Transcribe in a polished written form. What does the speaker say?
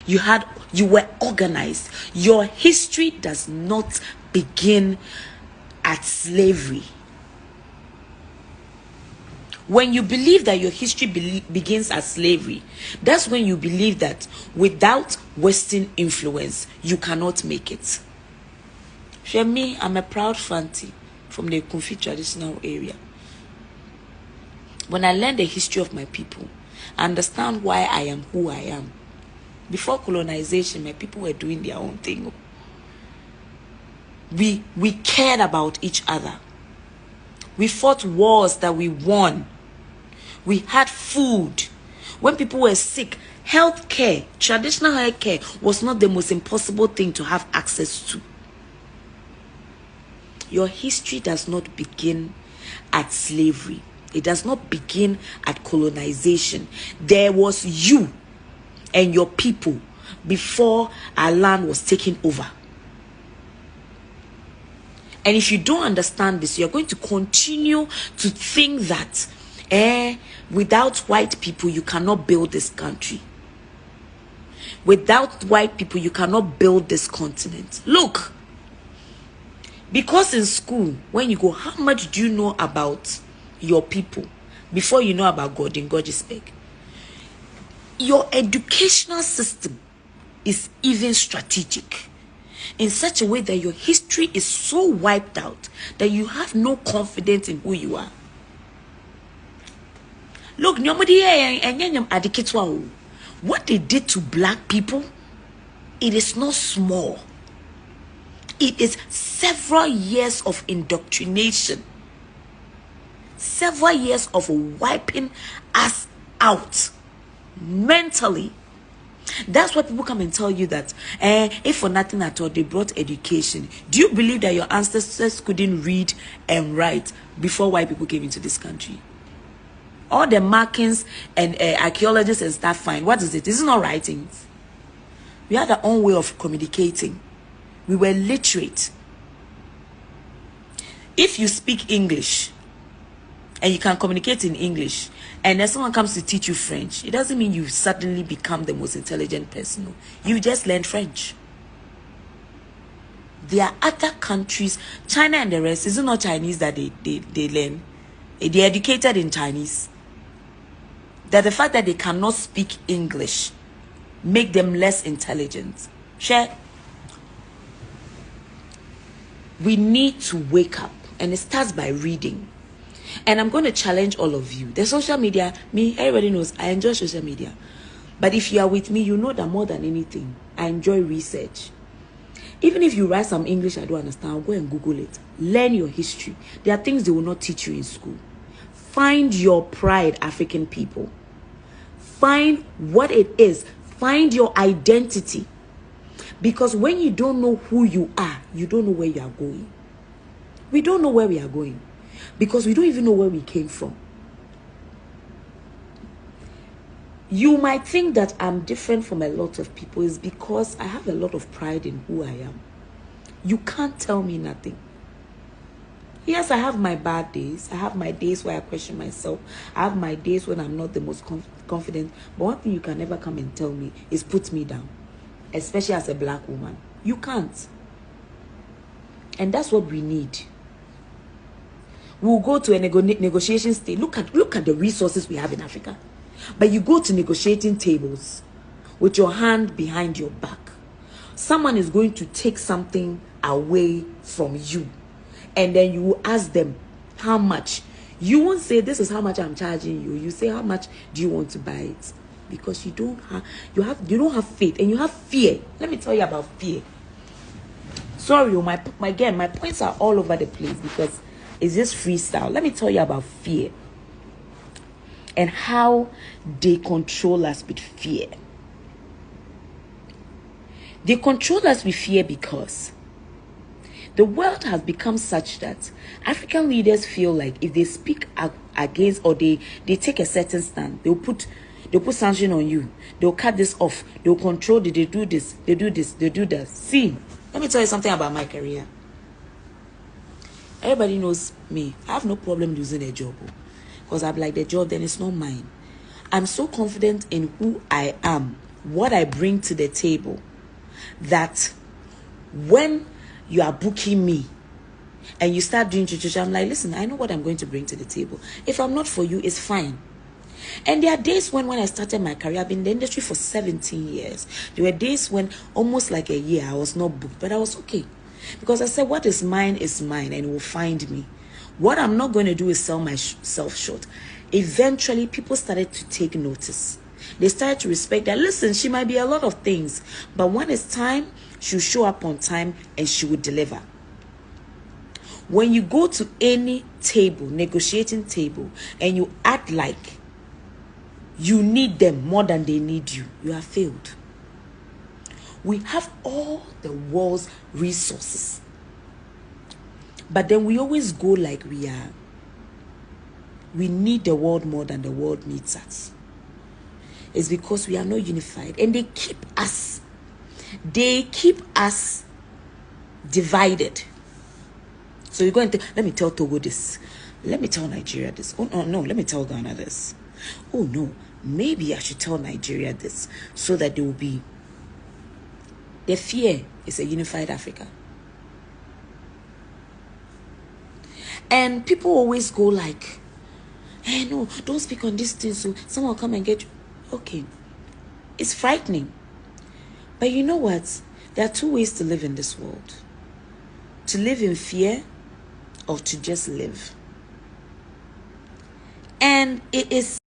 You were organized. Your history does not begin at slavery. When you believe that your history begins at slavery, that's when you believe that without Western influence, you cannot make it. For me, I'm a proud Fanti from the Kumfi traditional area. When I learn the history of my people, I understand why I am who I am. Before colonization, my people were doing their own thing. We cared about each other. We fought wars that we won. We had food. When people were sick, health care, traditional health care was not the most impossible thing to have access to. Your history does not begin at slavery. It does not begin at colonization. There was you and your people before our land was taken over. And if you don't understand this, you're going to continue to think that without white people, you cannot build this country. Without white people, you cannot build this continent. Look, because in school, when you go, how much do you know about your people before you know about God in Gordisburg? Your educational system is even strategic in such a way that your history is so wiped out that you have no confidence in who you are. Look, what they did to black people, it is not small. It is several years of indoctrination, several years of wiping us out mentally. That's why people come and tell you that if for nothing at all they brought education. Do you believe that your ancestors couldn't read and write before white people came into this country? All the markings and archaeologists and stuff, fine. What is it? This is not writings. We had our own way of communicating. We were literate. If you speak English and you can communicate in English, and then someone comes to teach you French, it doesn't mean you suddenly become the most intelligent person. You just learn French. There are other countries, China and the rest, is it not Chinese that they learn? They're educated in Chinese. That the fact that they cannot speak English make them less intelligent. Share. We need to wake up, and it starts by reading. And I'm going to challenge all of you. The social media, everybody knows I enjoy social media. But if you are with me, you know that more than anything, I enjoy research. Even if you write some English I don't understand, I'll go and Google it. Learn your history. There are things they will not teach you in school. Find your pride, African people. Find what it is. Find your identity. Because when you don't know who you are, you don't know where you are going. We don't know where we are going. Because we don't even know where we came from. You might think that I'm different from a lot of people. It's because I have a lot of pride in who I am. You can't tell me nothing. Yes, I have my bad days. I have my days where I question myself. I have my days when I'm not the most confident. But one thing you can never come and tell me is put me down. Especially as a black woman. You can't. And that's what we need. We'll go to a negotiation stage. Look at the resources we have in Africa. But you go to negotiating tables with your hand behind your back. Someone is going to take something away from you. And then you will ask them how much. You won't say this is how much I'm charging you. You say how much do you want to buy it? Because you don't have faith and you have fear. Let me tell you about fear. Sorry, my points are all over the place because it's just freestyle. Let me tell you about fear and how they control us with fear. They control us with fear because the world has become such that African leaders feel like if they speak against or they take a certain stand, they'll put sanction on you. They'll cut this off. They'll control it. They do this. They do this. They do that. See, let me tell you something about my career. Everybody knows me. I have no problem losing a job. Because I'm like, the job, then it's not mine. I'm so confident in who I am what I bring to the table, that when you are booking me and you start doing juju, I'm like, listen, I know what I'm going to bring to the table. If I'm not for you, it's fine. And there are days when I started my career, I've been in the industry for 17 years. There were days when almost like a year I was not booked, but I was okay. Because I said, what is mine, and it will find me. What I'm not going to do is sell myself short. Eventually, people started to take notice. They started to respect that, listen, she might be a lot of things, but when it's time, she'll show up on time and she will deliver. When you go to any table, negotiating table, and you act like you need them more than they need you, you have failed. We have all the world's resources, but then we always go like we need the world more than the world needs us. It's because we are not unified, and they keep us divided. So you're going to, let me tell Togo this, let me tell Nigeria this, oh no, let me tell Ghana this, oh no, maybe I should tell Nigeria this, so that they will be, the fear is a unified Africa. And people always go like, hey, no, don't speak on this thing, so someone will come and get you. Okay, it's frightening, but you know what? There are two ways to live in this world: to live in fear, or to just live. And it is